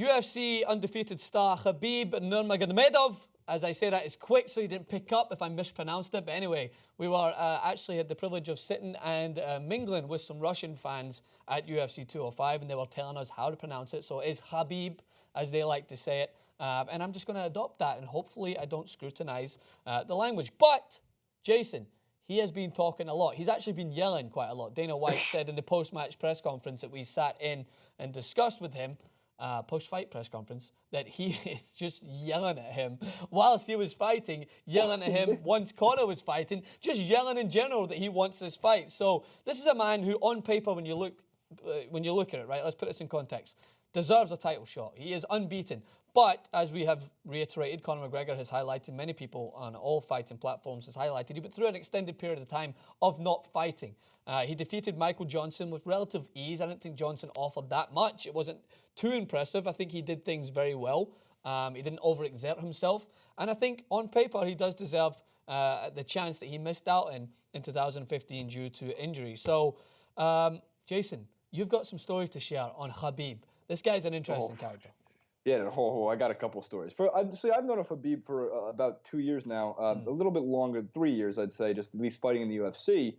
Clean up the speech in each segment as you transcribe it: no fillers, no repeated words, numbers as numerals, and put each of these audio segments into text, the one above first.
UFC undefeated star Khabib Nurmagomedov. As I say that, it's quick, so you didn't pick up if I mispronounced it. But anyway, we were actually had the privilege of sitting and mingling with some Russian fans at UFC 205, and they were telling us how to pronounce it. So it's Khabib, as they like to say it. And I'm just going to adopt that, and hopefully I don't scrutinize the language. But, Jason, he has been talking a lot. He's actually been yelling quite a lot. Dana White said in the post-match press conference that we sat in and discussed with him, post-fight press conference, that he is just yelling at him whilst he was fighting, yelling at him once Conor was fighting, just yelling in general that he wants this fight. So this is a man who, on paper, when you look at it, right, let's put this in context, deserves a title shot. He is unbeaten. But, as we have reiterated, Conor McGregor has highlighted, many people on all fighting platforms has highlighted, he went through an extended period of time of not fighting. He defeated Michael Johnson with relative ease. I don't think Johnson offered that much. It wasn't too impressive. I think he did things very well. He didn't overexert himself. And I think, on paper, he does deserve the chance that he missed out in 2015 due to injury. So, Jason, you've got some stories to share on Khabib. This guy's an interesting character. Yeah, I got a couple stories. I've known Khabib for about 2 years now, a little bit longer, 3 years, I'd say, just at least fighting in the UFC.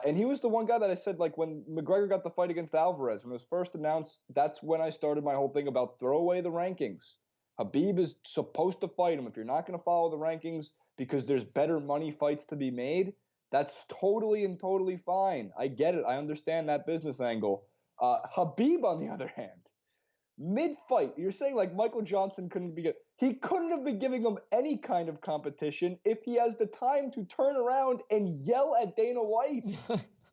And he was the one guy that I said, like, when McGregor got the fight against Alvarez, when it was first announced, that's when I started my whole thing about throw away the rankings. Khabib is supposed to fight him. If you're not going to follow the rankings because there's better money fights to be made, that's totally fine. I get it. I understand that business angle. Khabib, on the other hand, mid-fight, you're saying like Michael Johnson he couldn't have been giving him any kind of competition if he has the time to turn around and yell at Dana White,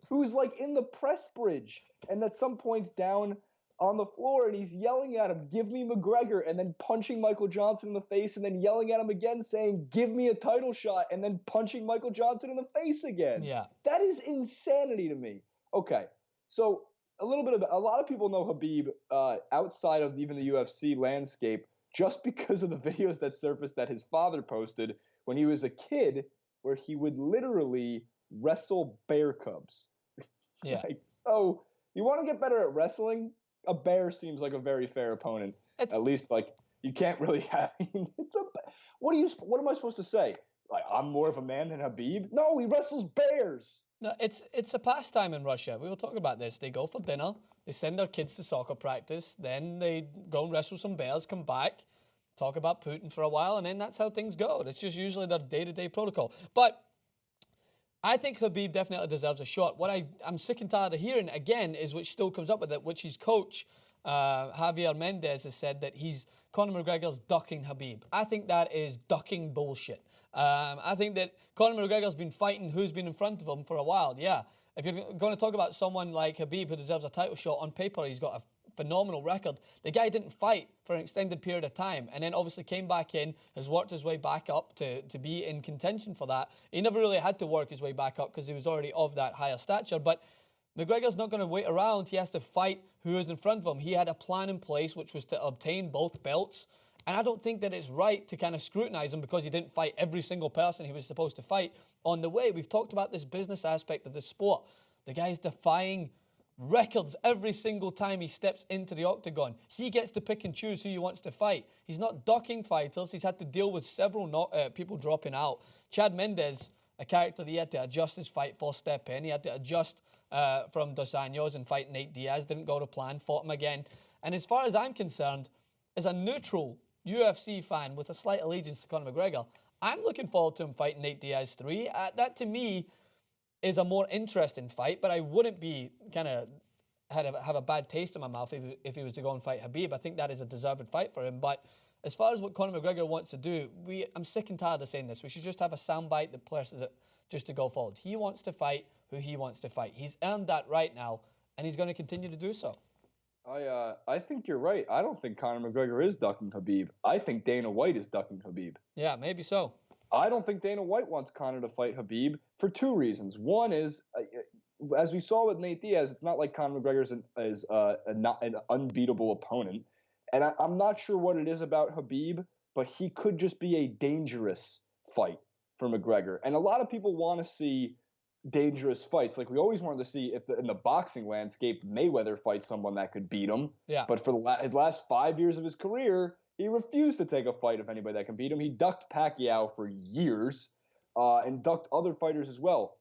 who's like in the press bridge and at some points down on the floor, and he's yelling at him, give me McGregor, and then punching Michael Johnson in the face, and then yelling at him again saying, give me a title shot, and then punching Michael Johnson in the face again. Yeah. That is insanity to me. Okay, so a lot of people know Khabib outside of even the UFC landscape just because of the videos that surfaced that his father posted when he was a kid, where he would literally wrestle bear cubs. Yeah. So you want to get better at wrestling? A bear seems like a very fair opponent. At least, like, you can't really have. What am I supposed to say? Like, I'm more of a man than Khabib? No, he wrestles bears. No, it's a pastime in Russia. We will talk about this. They go for dinner, they send their kids to soccer practice, then they go and wrestle some bears, come back, talk about Putin for a while, and then that's how things go. It's just usually their day-to-day protocol. But I think Khabib definitely deserves a shot. What I'm sick and tired of hearing, again, is which still comes up with it, which his coach, Javier Mendez, has said that Conor McGregor's ducking Khabib. I think that is ducking bullshit. I think that Conor McGregor's been fighting who's been in front of him for a while, yeah. If you're going to talk about someone like Khabib who deserves a title shot, on paper he's got a phenomenal record. The guy didn't fight for an extended period of time and then obviously came back in, has worked his way back up to be in contention for that. He never really had to work his way back up because he was already of that higher stature, but McGregor's not going to wait around. He has to fight who is in front of him. He had a plan in place, which was to obtain both belts. And I don't think that it's right to kind of scrutinize him because he didn't fight every single person he was supposed to fight on the way. We've talked about this business aspect of the sport. The guy's defying records every single time he steps into the octagon. He gets to pick and choose who he wants to fight. He's not ducking fighters. He's had to deal with several people dropping out. Chad Mendes, a character that he had to adjust his fight first step in. He had to adjust from Dos Anjos and fight Nate Diaz. Didn't go to plan. Fought him again. And as far as I'm concerned, as a neutral UFC fan with a slight allegiance to Conor McGregor, I'm looking forward to him fighting Nate Diaz 3. That, to me, is a more interesting fight, but I wouldn't be kind of have a bad taste in my mouth if he was to go and fight Khabib. I think that is a deserved fight for him. But as far as what Conor McGregor wants to do, I'm sick and tired of saying this. We should just have a soundbite that presses it just to go forward. He wants to fight who he wants to fight. He's earned that right now, and he's going to continue to do so. I think you're right. I don't think Conor McGregor is ducking Khabib. I think Dana White is ducking Khabib. Yeah, maybe so. I don't think Dana White wants Conor to fight Khabib for two reasons. One is, as we saw with Nate Diaz, it's not like Conor McGregor is not an unbeatable opponent. And I'm not sure what it is about Khabib, but he could just be a dangerous fight for McGregor. And a lot of people want to see dangerous fights. Like we always wanted to see if in the boxing landscape, Mayweather fights someone that could beat him. Yeah. But for his last 5 years of his career, he refused to take a fight of anybody that can beat him. He ducked Pacquiao for years and ducked other fighters as well.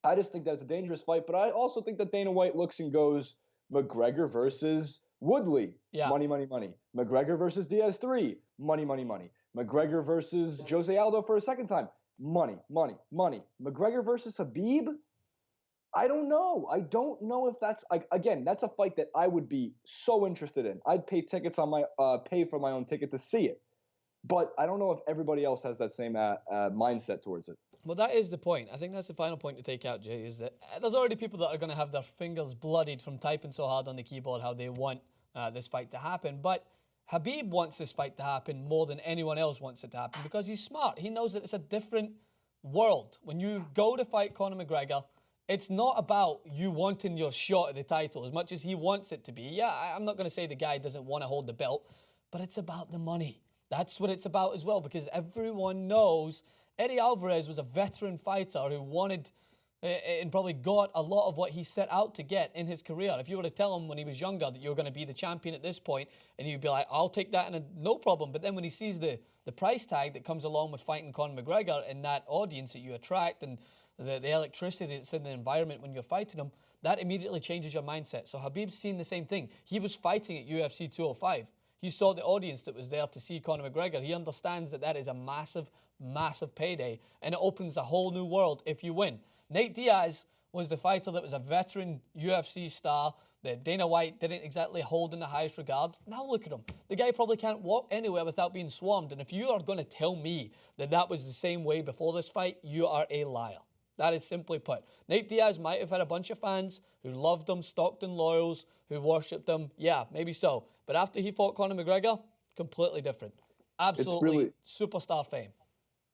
I just think that's a dangerous fight. But I also think that Dana White looks and goes, McGregor versus Woodley. Yeah. Money, money, money. McGregor versus Diaz 3. Money, money, money. McGregor versus Jose Aldo for a second time. Money, money, money. McGregor versus Khabib? I don't know. I don't know if that's again. That's a fight that I would be so interested in. I'd pay tickets on my pay for my own ticket to see it. But I don't know if everybody else has that same mindset towards it. Well, that is the point. I think that's the final point to take out, Jay, is that there's already people that are going to have their fingers bloodied from typing so hard on the keyboard how they want this fight to happen. But Khabib wants this fight to happen more than anyone else wants it to happen because he's smart. He knows that it's a different world. When you go to fight Conor McGregor, it's not about you wanting your shot at the title as much as he wants it to be. Yeah, I'm not going to say the guy doesn't want to hold the belt, but it's about the money. That's what it's about as well, because everyone knows Eddie Alvarez was a veteran fighter who wanted and probably got a lot of what he set out to get in his career. If you were to tell him when he was younger that you were going to be the champion at this point, and he'd be like, I'll take that and no problem. But then when he sees the price tag that comes along with fighting Conor McGregor and that audience that you attract and the electricity that's in the environment when you're fighting him, that immediately changes your mindset. So Khabib's seen the same thing. He was fighting at UFC 205. He saw the audience that was there to see Conor McGregor. He understands that that is a massive, massive payday, and it opens a whole new world if you win. Nate Diaz was the fighter that was a veteran UFC star that Dana White didn't exactly hold in the highest regard. Now look at him. The guy probably can't walk anywhere without being swarmed, and if you are going to tell me that that was the same way before this fight, you are a liar. That is simply put. Nate Diaz might have had a bunch of fans who loved him, Stockton loyals, who worshipped him. Yeah, maybe so. But after he fought Conor McGregor, completely different. Absolutely really, superstar fame.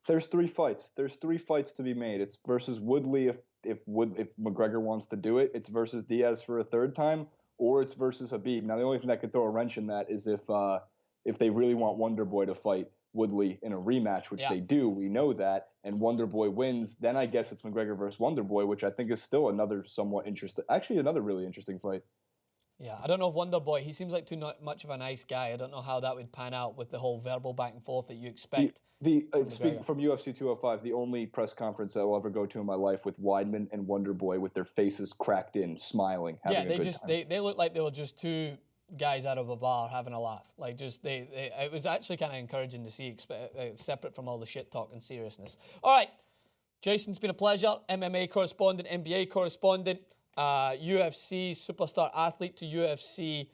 There's 3 fights. There's 3 fights to be made. It's versus Woodley if McGregor wants to do it. It's versus Diaz for a 3rd time, or it's versus Khabib. Now, the only thing that could throw a wrench in that is if they really want Wonder Boy to fight Woodley in a rematch, which they do. We know that. And Wonder Boy wins. Then I guess it's McGregor versus Wonder Boy, which I think is still another somewhat interesting, actually another really interesting fight. Yeah, I don't know if Wonder Boy, he seems like too much of a nice guy. I don't know how that would pan out with the whole verbal back and forth that you expect. Speaking from UFC 205, the only press conference I'll ever go to in my life with Weidman and Wonder Boy with their faces cracked in, smiling, having a good time. They look like they were just 2 guys out of a bar having a laugh. Like just it was actually kind of encouraging to see, separate from all the shit talk and seriousness. All right, Jason, it's been a pleasure. MMA correspondent, NBA correspondent, UFC superstar athlete to UFC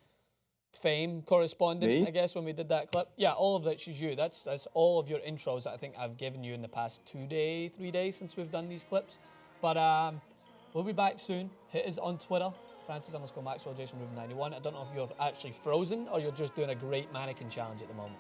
fame correspondent. Me? I guess when we did that clip. Yeah, all of that is you. That's all of your intros that I think I've given you in the past 3 days since we've done these clips. But we'll be back soon. Hit us on Twitter. Francis_Maxwell, Jason Rubin 91. I don't know if you're actually frozen or you're just doing a great mannequin challenge at the moment.